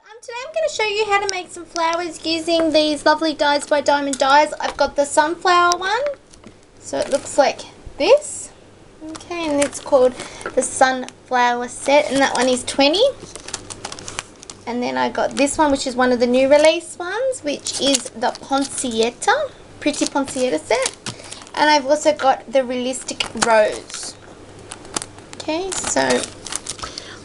Today I'm going to show you how to make some flowers using these lovely dies by Diemond Dies. I've got the sunflower one, so it looks like this. Okay, and it's called the sunflower set, and that one is 20. And then I got this one, which is one of the new release ones, which is the Poinsettia, pretty Poinsettia set. And I've also got the realistic rose. Okay, so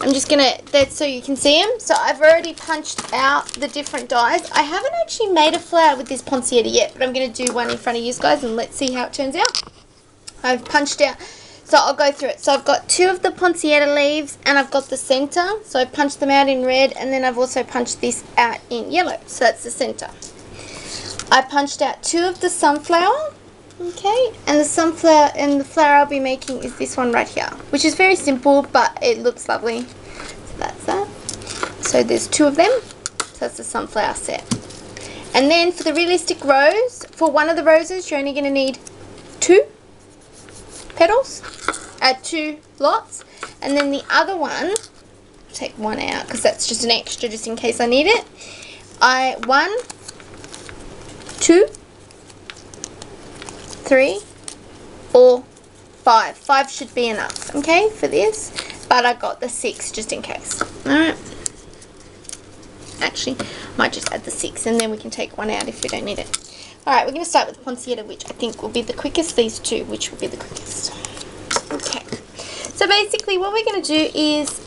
I'm just going to, that's so you can see them. So I've already punched out the different dies. I haven't actually made a flower with this Poinsettia yet, but I'm going to do one in front of you guys and let's see how it turns out. I've punched out, so I'll go through it. So I've got 2 of the Poinsettia leaves and I've got the center. So I punched them out in red, and then I've also punched this out in yellow. So that's the center. I punched out 2 of the sunflower. Okay, and the sunflower and the flower I'll be making is this one right here, which is very simple, but it looks lovely. So that's that. So there's 2 of them. So that's the sunflower set. And then for the realistic rose, for one of the roses, you're only going to need 2 petals, 2 lots. And then the other one, take one out because that's just an extra just in case I need it. 1, 2, 3, 4, 5. 5 should be enough, okay, for this. But I got the 6 just in case. Alright. Actually, might just add the 6 and then we can take one out if we don't need it. Alright, we're going to start with Poinsettia, which I think will be the quickest. These 2, which will be the quickest. Okay. So basically what we're going to do is,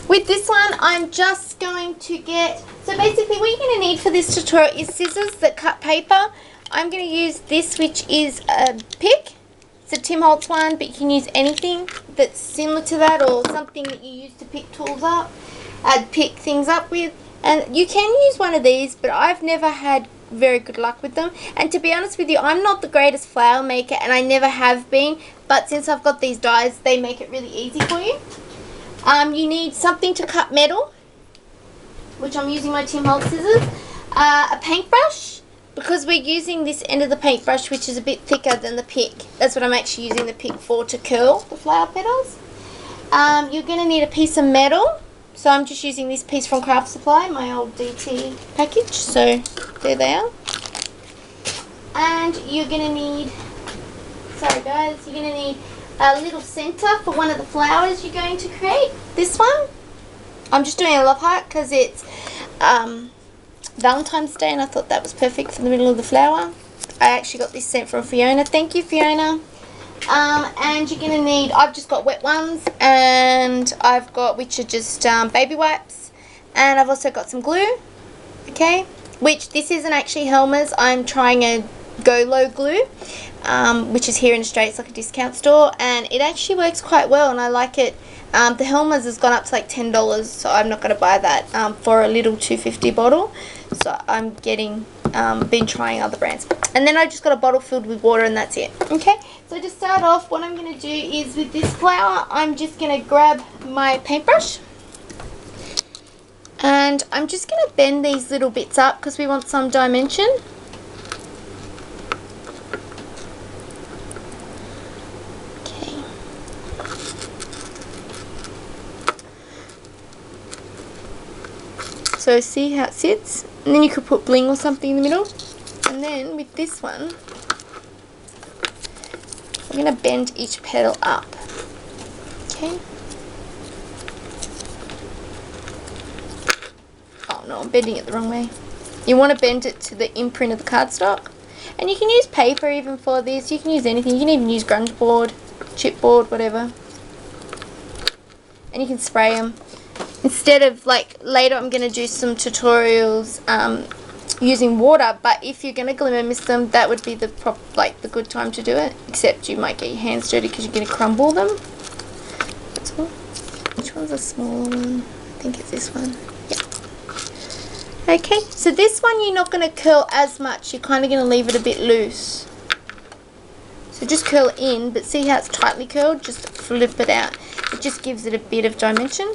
with this one, I'm just going to get, so basically what you're going to need for this tutorial is scissors that cut paper. I'm going to use this, which is a pick. It's a Tim Holtz one, but you can use anything that's similar to that or something that you use to pick tools up, pick things up with. And you can use one of these, but I've never had very good luck with them. And to be honest with you, I'm not the greatest flower maker, and I never have been. But since I've got these dies, they make it really easy for you. You need something to cut metal, which I'm using my Tim Holtz scissors. A paintbrush, because we're using this end of the paintbrush, which is a bit thicker than the pick. That's what I'm actually using the pick for, to curl the flower petals. You're going to need a piece of metal. So I'm just using this piece from Craft Supply, my old DT package. So there they are. And you're going to need, sorry guys, you're going to need a little center for one of the flowers you're going to create. This one, I'm just doing a love heart because it's Valentine's Day, and I thought that was perfect for the middle of the flower. I actually got this sent from Fiona. Thank you, Fiona. And you're going to need, I've just got wet ones, and I've got, which are just baby wipes, and I've also got some glue, okay, which this isn't actually Helmer's. I'm trying a Go Low glue, which is here in Australia. It's like a discount store, and it actually works quite well, and I like it. The Helmer's has gone up to like $10, so I'm not going to buy that for a little 250 bottle. So I'm getting, been trying other brands. And then I just got a bottle filled with water, and that's it. Okay, so to start off, what I'm going to do is with this flower, I'm just going to grab my paintbrush. And I'm just going to bend these little bits up because we want some dimension. So see how it sits, and then you could put bling or something in the middle. And then with this one, I'm going to bend each petal up. Okay. Oh no, I'm bending it the wrong way. You want to bend it to the imprint of the cardstock. And you can use paper even for this. You can use anything. You can even use grunge board, chipboard, whatever. And you can spray them. Instead of, like, later I'm going to do some tutorials using water, but if you're going to glimmer mist them, that would be the the good time to do it. Except you might get your hands dirty because you're going to crumble them. Which one's a smaller one? I think it's this one. Yeah. Okay, so this one you're not going to curl as much. You're kind of going to leave it a bit loose. So just curl in, but see how it's tightly curled? Just flip it out. It just gives it a bit of dimension.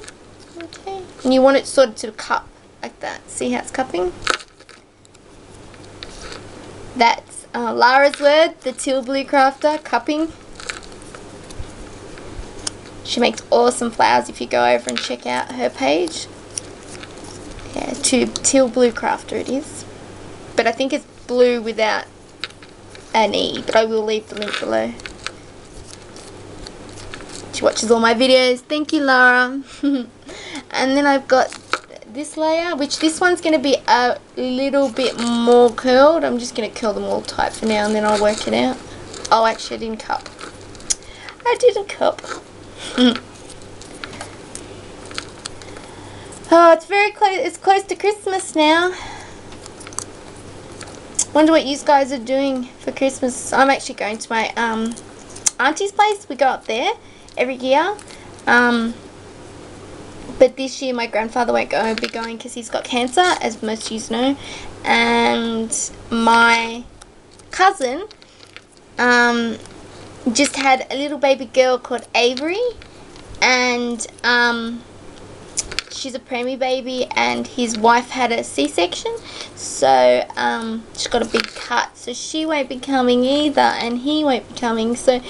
Okay, and you want it sort of to cup like that. See how it's cupping? That's Lara's word, the Teal Blue Crafter, cupping. She makes awesome flowers if you go over and check out her page. Yeah, Teal Blue Crafter it is. But I think it's blue without an E, but I will leave the link below. She watches all my videos. Thank you, Lara. And then I've got this layer, which this one's going to be a little bit more curled. I'm just going to curl them all tight for now and then I'll work it out. Oh, actually I didn't cup. I didn't cup. Oh, it's very close. It's close to Christmas now. Wonder what you guys are doing for Christmas. I'm actually going to my auntie's place. We go up there every year. But this year my grandfather won't be going because he's got cancer, as most of you know. And my cousin just had a little baby girl called Avery. And she's a preemie baby, and his wife had a C-section. So she's got a big cut. So she won't be coming either, and he won't be coming. So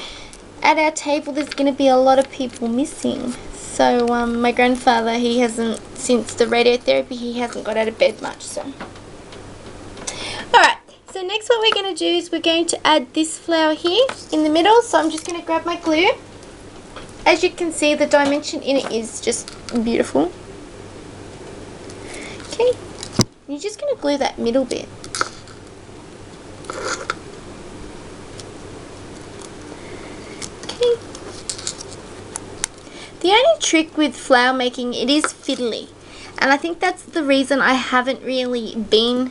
at our table there's going to be a lot of people missing. So my grandfather, he hasn't, since the radiotherapy, he hasn't got out of bed much. So alright, so next what we're going to do is we're going to add this flower here in the middle. So I'm just going to grab my glue. As you can see, the dimension in it is just beautiful. Okay, you're just going to glue that middle bit. Okay. The only trick with flower making, it is fiddly, and I think that's the reason I haven't really been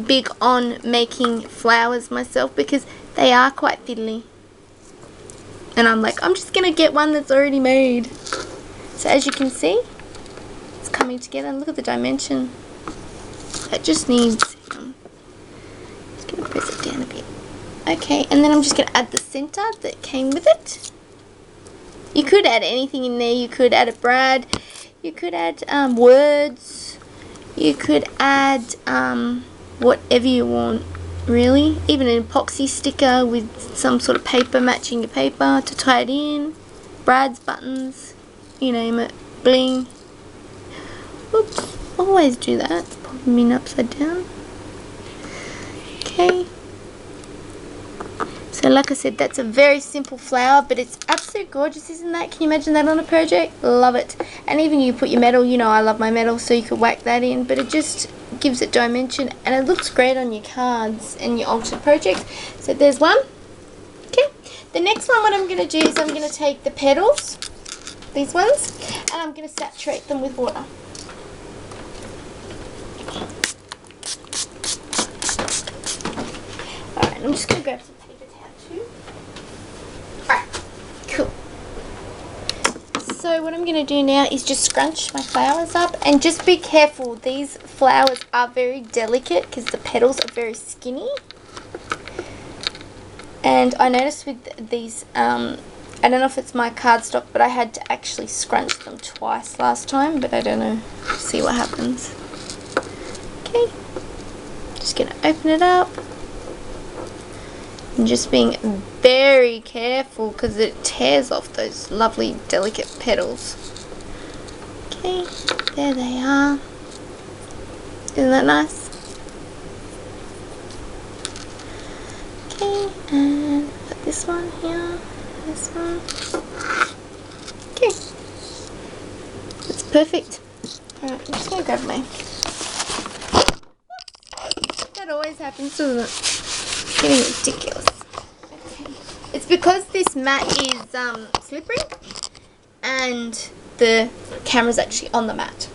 big on making flowers myself, because they are quite fiddly. And I'm like, I'm just going to get one that's already made. So as you can see, it's coming together. And look at the dimension. It just needs, I'm just going to press it down a bit. Okay, and then I'm just going to add the center that came with it. You could add anything in there. You could add a brad. You could add words. You could add whatever you want, really. Even an epoxy sticker with some sort of paper matching your paper to tie it in. Brads, buttons, you name it. Bling. Oops, always do that. Pop them in upside down. Okay. So like I said, that's a very simple flower, but it's absolutely gorgeous, isn't that? Can you imagine that on a project? Love it. And even you put your metal, you know I love my metal, so you could whack that in, but it just gives it dimension, and it looks great on your cards and your altered projects. So there's one. Okay. The next one, what I'm going to do is I'm going to take the petals, these ones, and I'm going to saturate them with water. Alright, I'm just going to grab some paper towel too. Alright, cool. So what I'm going to do now is just scrunch my flowers up, and just be careful, these flowers are very delicate because the petals are very skinny. And I noticed with these, I don't know if it's my cardstock, but I had to actually scrunch them twice last time, but I don't know. See what happens. Okay, just going to open it up. And just being very careful because it tears off those lovely delicate petals. Okay, there they are. Isn't that nice? Okay, and put this one here, this one. Okay, that's perfect. Alright, I'm just going to grab my... That always happens, doesn't it? Getting ridiculous. Okay. It's because this mat is slippery and the camera's actually on the mat.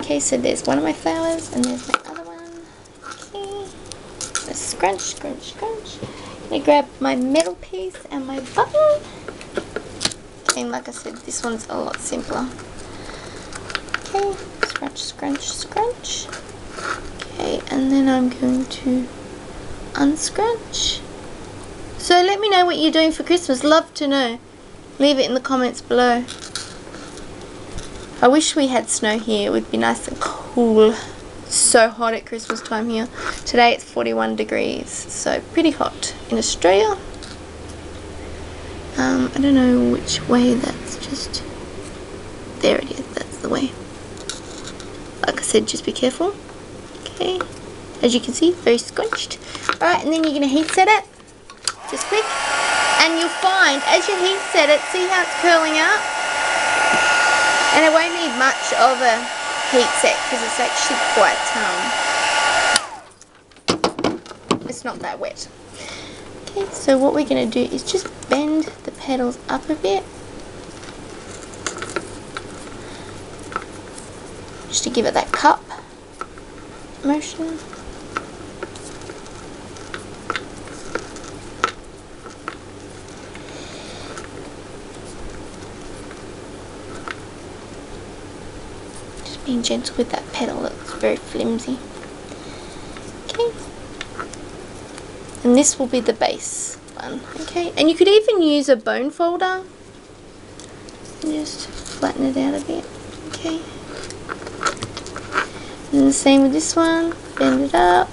Okay, so there's one of my flowers and there's my other one. Okay, let's scrunch, scrunch, scrunch. I'm going to grab my metal piece and my button. Okay, and like I said, this one's a lot simpler. Okay, scrunch, scrunch, scrunch. Okay, and then I'm going to unscrunch. So let me know what you're doing for Christmas. Love to know. Leave it in the comments below. I wish we had snow here. It would be nice and cool. It's so hot at Christmas time here. Today it's 41 degrees, so pretty hot in Australia. I don't know which way, that's just, there it is, that's the way. Like I said, just be careful. Okay, as you can see, very scrunched. Alright, and then you're going to heat set it, just quick. And you'll find, as you heat set it, see how it's curling up? And it won't need much of a heat set because it's actually quite, it's not that wet. Okay, so what we're going to do is just bend the petals up a bit. Just to give it that cup motion. Just being gentle with that petal, that's very flimsy. Okay. And this will be the base one, okay? And you could even use a bone folder. Just flatten it out a bit, okay? And the same with this one, bend it up.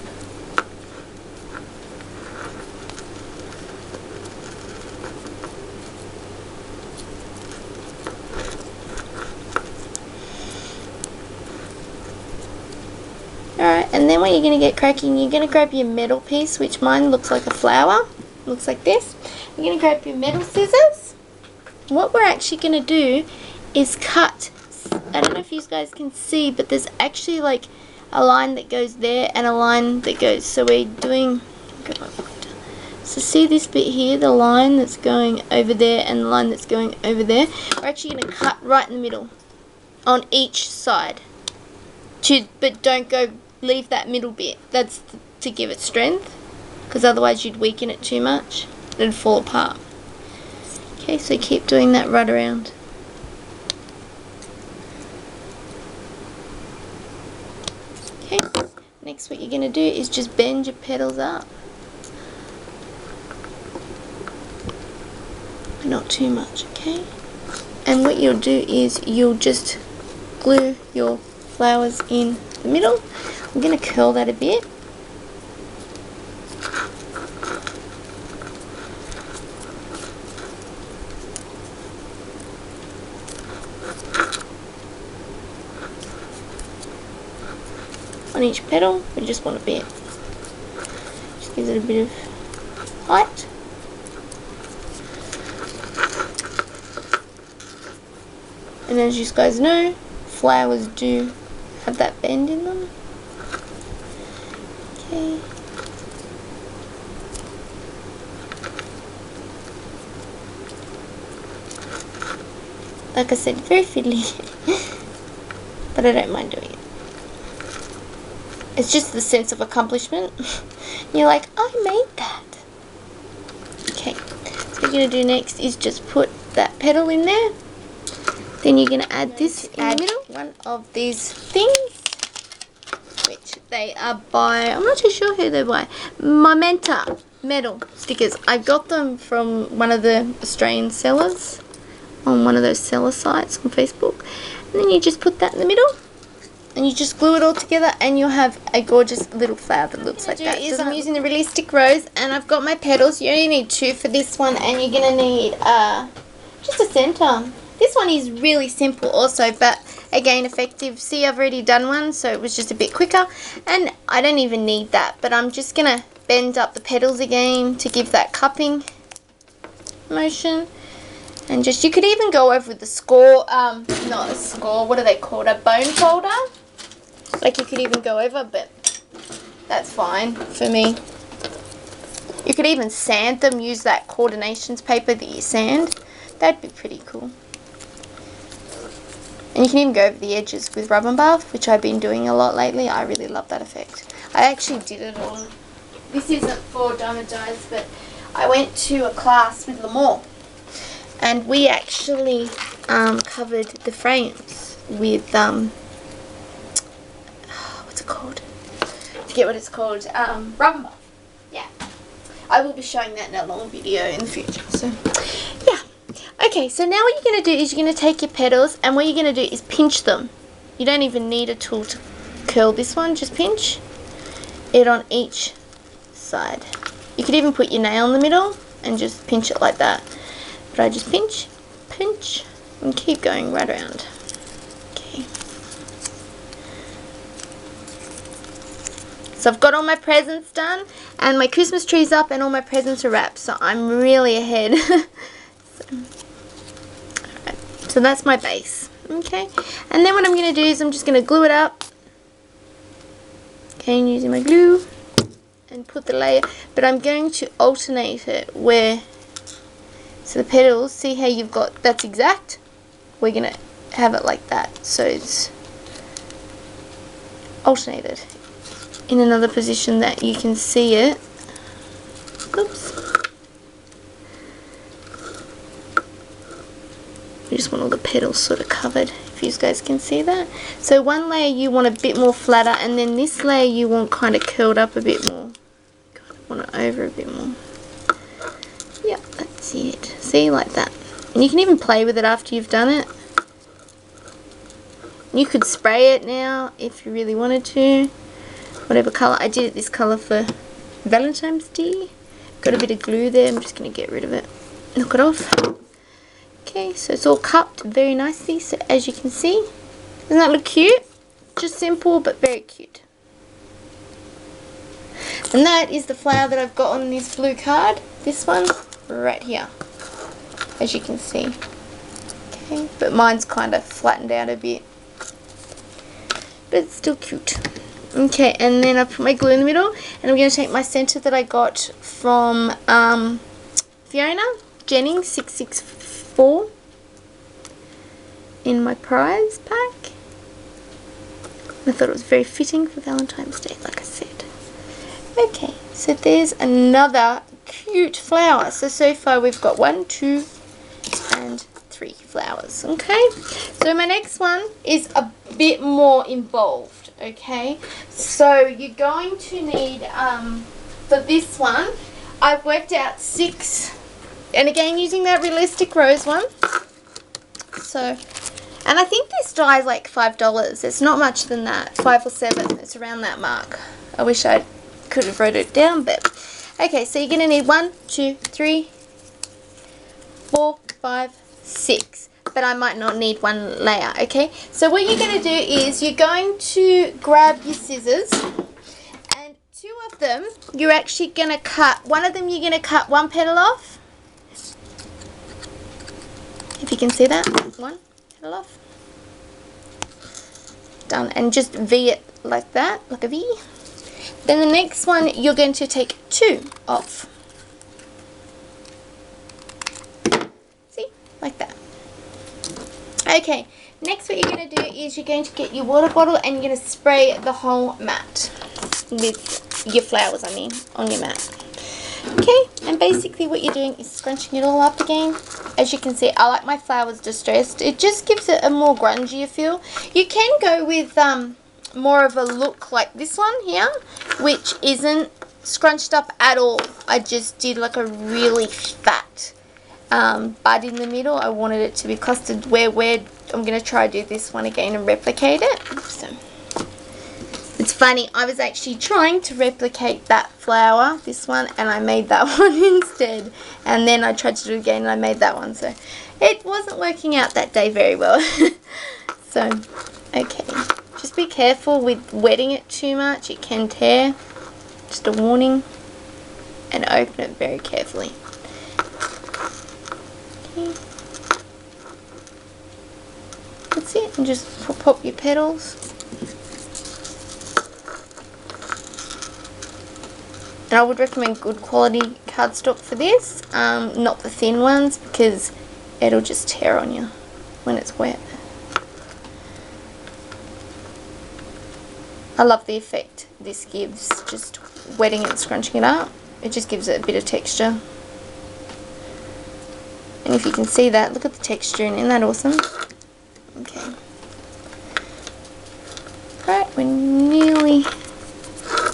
Alright, and then when you're going to get cracking, you're going to grab your metal piece, which mine looks like a flower. Looks like this. You're going to grab your metal scissors. What we're actually going to do is cut. I don't know if you guys can see, but there's actually like a line that goes there and a line that goes. So we're doing, so see this bit here, the line that's going over there and the line that's going over there. We're actually going to cut right in the middle on each side. But don't go, leave that middle bit. That's to give it strength, because otherwise you'd weaken it too much. It'd fall apart. Okay, so keep doing that right around. Okay, next what you're going to do is just bend your petals up. Not too much, okay? And what you'll do is you'll just glue your flowers in the middle. I'm going to curl that a bit. On each petal, we just want a bit. Just gives it a bit of height. And as you guys know, flowers do have that bend in them. Okay. Like I said, very fiddly, but I don't mind doing it. It's just the sense of accomplishment. You're like, I made that. Okay, so what you're going to do next is just put that petal in there. Then you're going to add this in the middle. One of these things, which they are by, I'm not too sure who they're by, Momenta metal stickers. I got them from one of the Australian sellers on one of those seller sites on Facebook. And then you just put that in the middle. And you just glue it all together and you'll have a gorgeous little flower that looks like that. I'm using the realistic rose and I've got my petals. You only need 2 for this one, and you're going to need just a center. This one is really simple also, but again effective. See, I've already done one, so it was just a bit quicker. And I don't even need that, but I'm just going to bend up the petals again to give that cupping motion. And just, you could even go over with the score, not a score, what are they called, a bone folder? Like you could even go over, but that's fine for me. You could even sand them, use that coordinations paper that you sand. That'd be pretty cool. And you can even go over the edges with rub and buff, which I've been doing a lot lately. I really love that effect. I actually did it on, this isn't for Diemond Dies, but I went to a class with Lamore. And we actually covered the frames with, what's it called? I forget what it's called. Rub and buff. Yeah. I will be showing that in a long video in the future. So, yeah. Okay, so now what you're going to do is you're going to take your petals, and what you're going to do is pinch them. You don't even need a tool to curl this one. Just pinch it on each side. You could even put your nail in the middle and just pinch it like that. But I just pinch, pinch, and keep going right around. Okay. So I've got all my presents done, and my Christmas tree's up, and all my presents are wrapped, so I'm really ahead. So that's my base. Okay, and then what I'm going to do is I'm just going to glue it up. Okay, and using my glue, and put the layer, but I'm going to alternate it where, so the petals, see how you've got, that's exact, we're going to have it like that, so it's alternated in another position that you can see it. Oops. You just want all the petals sort of covered, if you guys can see that. So one layer you want a bit more flatter, and then this layer you want kind of curled up a bit more. Kind of want it over a bit more. Yep, that's it. See, like that. And you can even play with it after you've done it. You could spray it now if you really wanted to. Whatever colour. I did it this colour for Valentine's Day. Got a bit of glue there. I'm just going to get rid of it. Knock it off. Okay, so it's all cupped very nicely, so as you can see. Doesn't that look cute? Just simple but very cute. And that is the flower that I've got on this blue card. This one right here, as you can see. Okay, but mine's kind of flattened out a bit, but it's still cute. Okay, and then I put my glue in the middle, and I'm going to take my center that I got from Fiona Jennings 664 in my prize pack. I thought it was very fitting for Valentine's Day, like I said. Okay, so there's another cute flower. So far we've got 1, 2, and 3 flowers. Okay, so my next one is a bit more involved. Okay, so you're going to need for this one, I've worked out 6, and again using that realistic rose one. So, and I think this die is like $5. It's not much than that, 5 or 7. It's around that mark. I wish I could have wrote it down, but okay. So you're gonna need 1, 2, 3, 4, 5, 6. But I might not need 1 layer. Okay. So what you're gonna do is you're going to grab your scissors, and 2 of them you're actually gonna cut. One of them you're gonna cut 1 petal off. If you can see that, 1 petal off. Done, and just V it like that, like a V. Then the next one you're going to take 2 off. See, like that. Okay, next what you're going to do is you're going to get your water bottle, and you're going to spray the whole mat with your flowers, on your mat. Okay, and basically what you're doing is scrunching it all up again. As you can see, I like my flowers distressed. It just gives it a more grungy feel. You can go with more of a look like this one here, which isn't scrunched up at all. I just did like a really fat bud in the middle. I wanted it to be clustered. I'm going to try to do this one again and replicate it. So it's funny, I was actually trying to replicate that flower, this one, and I made that one instead. And then I tried to do it again and I made that one. So it wasn't working out that day very well. So, okay. Just be careful with wetting it too much. It can tear. Just a warning. And open it very carefully. Okay. That's it. And just pop your petals. And I would recommend good quality cardstock for this, not the thin ones, because it'll just tear on you when it's wet. I love the effect this gives, just wetting it and scrunching it up. It just gives it a bit of texture. And if you can see that, look at the texture, and isn't that awesome? Okay. Alright, we're nearly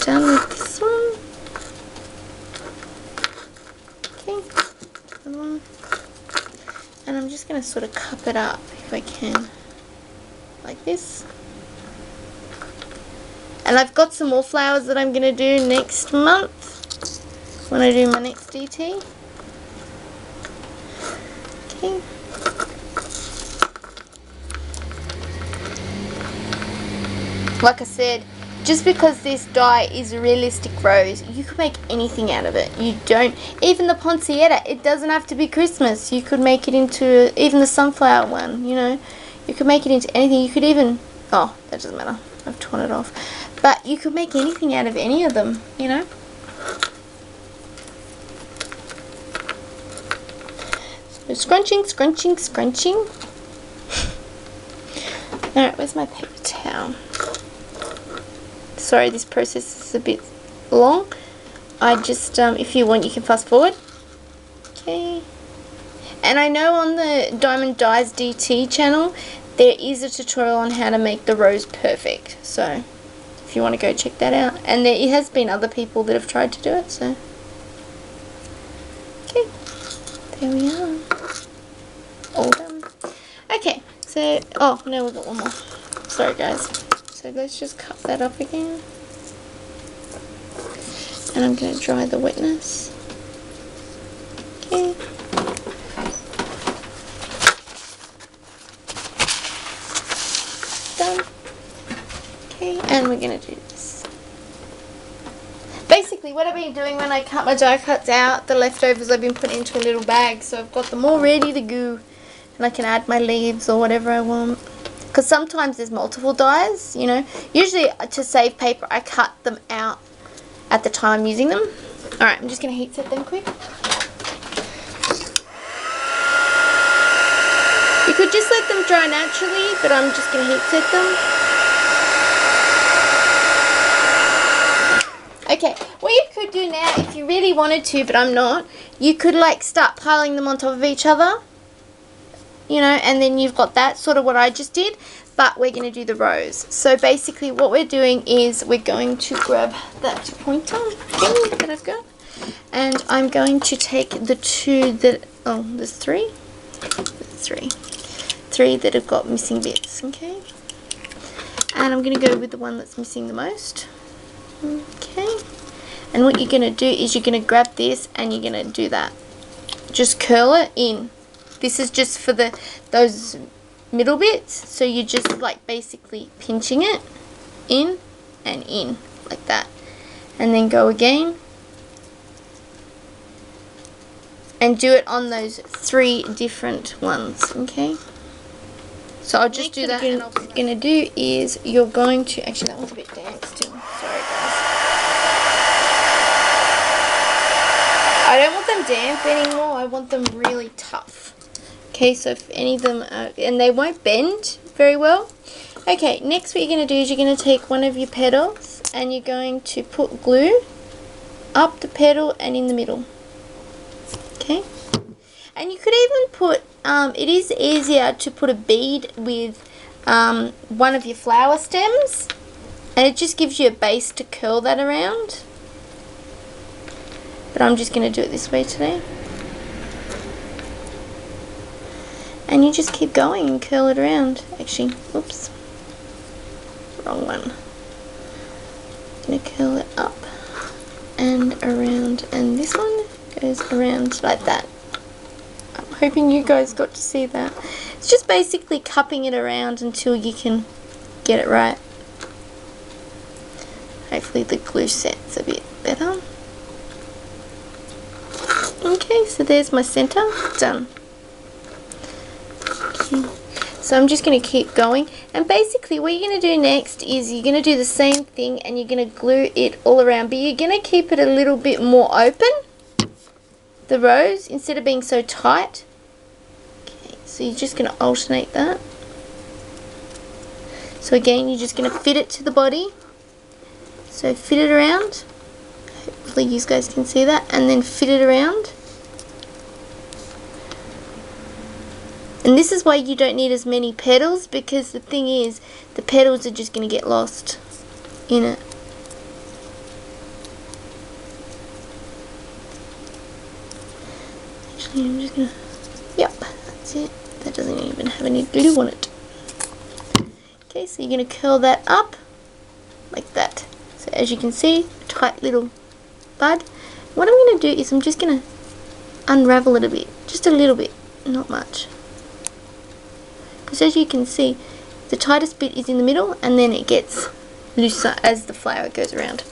done with this one. And I'm just going to sort of cup it up if I can, like this. And I've got some more flowers that I'm going to do next month when I do my next DT. Okay. Like I said, just because this die is a realistic rose, you could make anything out of it. You don't, even the Poinsettia, it doesn't have to be Christmas. You could make it into, even the sunflower one, you know. You could make it into anything. You could even, oh, that doesn't matter. I've torn it off. But you could make anything out of any of them, you know. So scrunching, scrunching, scrunching. Alright, where's my paper towel? Sorry, this process is a bit long. I just, if you want, you can fast forward. Okay. And I know on the Diemond Dies DT channel, there is a tutorial on how to make the rose perfect. So, if you want to go check that out. And there it has been other people that have tried to do it, so. Okay. There we are. All done. Okay, so, oh, no, we've got one more. Sorry, guys. So let's just cut that up again. And I'm going to dry the wetness. Okay. Done. Okay, and we're going to do this. Basically, what I've been doing when I cut my die cuts out, the leftovers I've been putting into a little bag. So I've got them all ready to go. And I can add my leaves or whatever I want. Because sometimes there's multiple dies, you know. Usually to save paper, I cut them out at the time I'm using them. Alright, I'm just going to heat set them quick. You could just let them dry naturally, but I'm just going to heat set them. Okay, what you could do now, if you really wanted to, but I'm not, you could like start piling them on top of each other. You know, and then you've got that, sort of what I just did, but we're going to do the rose. So basically what we're doing is we're going to grab that pointer thing that I've got, and I'm going to take the two that, oh, there's three? Three that have got missing bits, okay? And I'm going to go with the one that's missing the most, okay? And what you're going to do is you're going to grab this and you're going to do that. Just curl it in. This is just for those middle bits, so you're just like basically pinching it in and in like that, and then go again and do it on those three different ones, okay? So I'll just do that, and what you're going to do is you're going to, actually that one's a bit damp still, sorry guys. I don't want them damp anymore, I want them really tough. Okay, so if any of them are, and they won't bend very well. Okay, next what you're going to do is you're going to take one of your petals and you're going to put glue up the petal and in the middle. Okay, and you could even put, it is easier to put a bead with one of your flower stems, and it just gives you a base to curl that around. But I'm just going to do it this way today. And you just keep going and curl it around. Actually, oops, wrong one. I'm going to curl it up and around, and this one goes around like that. I'm hoping you guys got to see that. It's just basically cupping it around until you can get it right. Hopefully the glue sets a bit better. Okay, so there's my center, done. So I'm just going to keep going, and basically what you're going to do next is you're going to do the same thing and you're going to glue it all around, but you're going to keep it a little bit more open, the rose, instead of being so tight. Okay, so you're just going to alternate that. So again, you're just going to fit it to the body, so fit it around, hopefully you guys can see that, and then fit it around. And this is why you don't need as many petals, because the thing is, the petals are just going to get lost in it. Actually, I'm just going to, yep, that's it. That doesn't even have any glue on it. Okay, so you're going to curl that up like that. So as you can see, tight little bud. What I'm going to do is I'm just going to unravel it a bit, just a little bit. not much. Because as you can see, the tightest bit is in the middle, and then it gets looser as the flower goes around.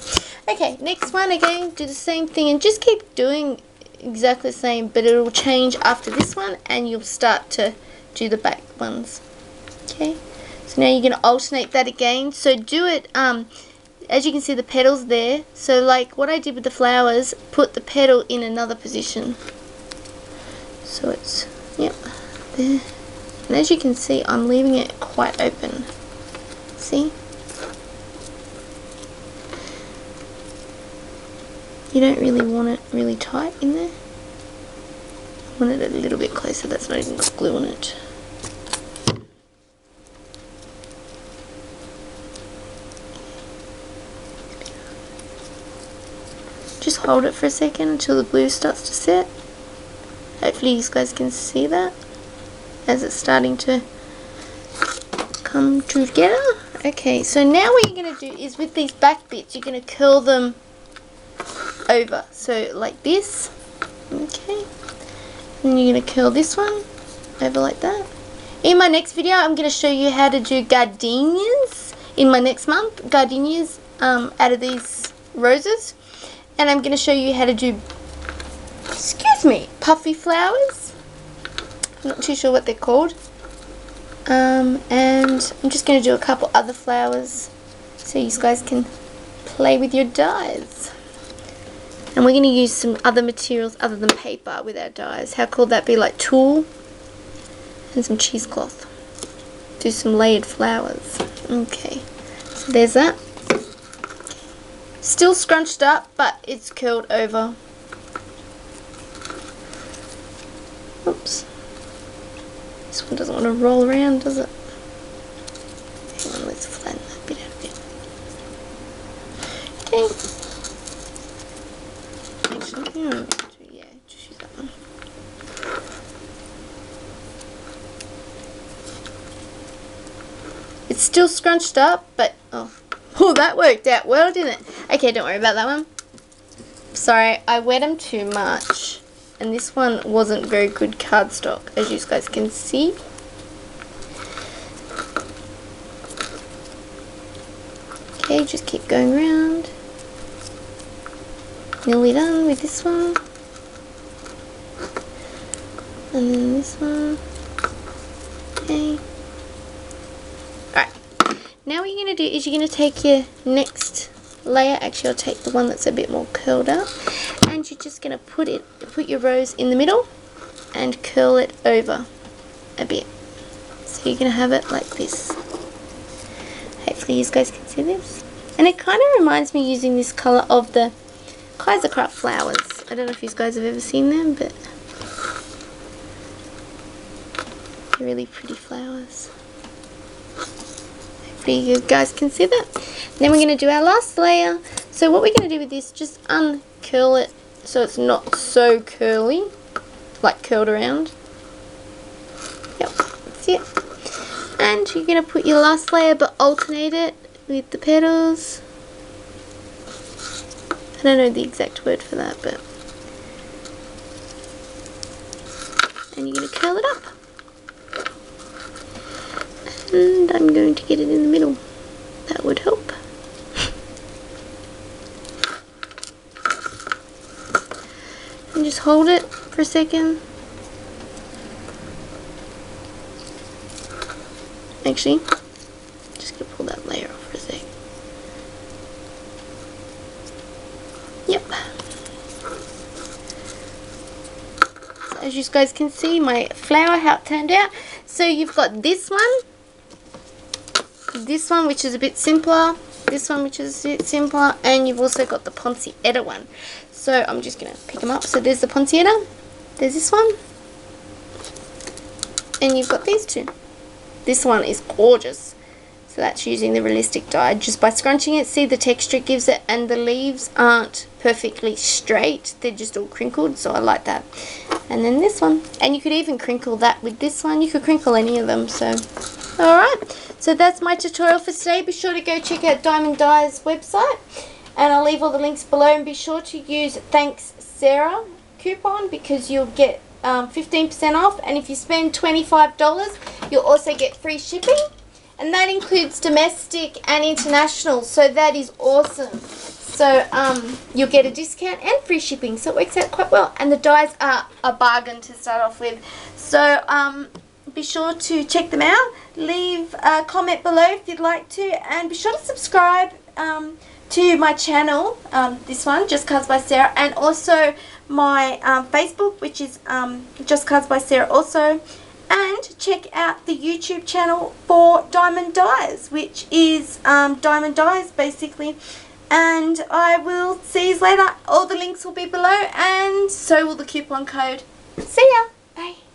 Okay, next one again, do the same thing and just keep doing exactly the same, but it will change after this one and you'll start to do the back ones. Okay, so now you're going to alternate that again. So do it, as you can see the petals there, so like what I did with the flowers, put the petal in another position. So it's, yep, there. And as you can see, I'm leaving it quite open. See? You don't really want it really tight in there. I want it a little bit closer, that's not even got glue on it. Just hold it for a second until the glue starts to set. Hopefully you guys can see that as it's starting to come together. Okay, so now what you're going to do is with these back bits, you're going to curl them over, so like this. Okay, and you're going to curl this one over like that. In my next video I'm going to show you how to do gardenias in my next month, gardenias out of these roses, and I'm going to show you how to do, excuse me, puffy flowers. I'm not too sure what they're called, and I'm just going to do a couple other flowers so you guys can play with your dies. And we're going to use some other materials other than paper with our dies. How cool would that be? Like tulle and some cheesecloth. Do some layered flowers. Okay, so there's that. Still scrunched up, but it's curled over. Oops. This one doesn't want to roll around, does it? Hang on, let's flatten that bit out a bit. Okay. Yeah, just use that one. It's still scrunched up, but oh, that worked out well, didn't it? Okay, don't worry about that one. Sorry, I wet them too much, and this one wasn't very good cardstock, as you guys can see. Okay, just keep going around. Nearly done with this one, and then this one. Okay. Alright, now what you're going to do is you're going to take your next layer, actually I'll take the one that's a bit more curled up, and you're just going to put your rose in the middle and curl it over a bit. So you're going to have it like this. Hopefully you guys can see this. And it kind of reminds me using this colour of the Kaisercraft flowers. I don't know if you guys have ever seen them, but they're really pretty flowers. Hopefully you guys can see that. Then we're going to do our last layer. So what we're going to do with this, just uncurl it so it's not so curly, like curled around. Yep, that's it. And you're going to put your last layer but alternate it with the petals. I don't know the exact word for that, but, and you're going to curl it up. And I'm going to get it in the middle. That would help. And just hold it for a second. Actually, just going to pull that layer off for a sec. Yep. So as you guys can see, my flower, how it turned out. So you've got this one which is a bit simpler, this one which is a bit simpler, and you've also got the Poinsettia one. So I'm just going to pick them up. So there's the Poinsettia, there's this one, and you've got these two. This one is gorgeous. So that's using the realistic die. Just by scrunching it, see the texture it gives it, and the leaves aren't perfectly straight. They're just all crinkled, so I like that. And then this one. And you could even crinkle that with this one. You could crinkle any of them, so. Alright, so that's my tutorial for today. Be sure to go check out Diemond Dies' website. And I'll leave all the links below, and be sure to use thankssara coupon because you'll get 15% off, and if you spend $25 you'll also get free shipping, and that includes domestic and international, so that is awesome. So you'll get a discount and free shipping, so it works out quite well, and the dies are a bargain to start off with. So be sure to check them out, leave a comment below if you'd like to, and be sure to subscribe to my channel, this one, Just Cards by Sarah, and also my Facebook, which is Just Cards by Sarah also, and check out the YouTube channel for Diemond Dies, which is Diemond Dies basically. And I will see you later. All the links will be below, and so will the coupon code. See ya. Bye.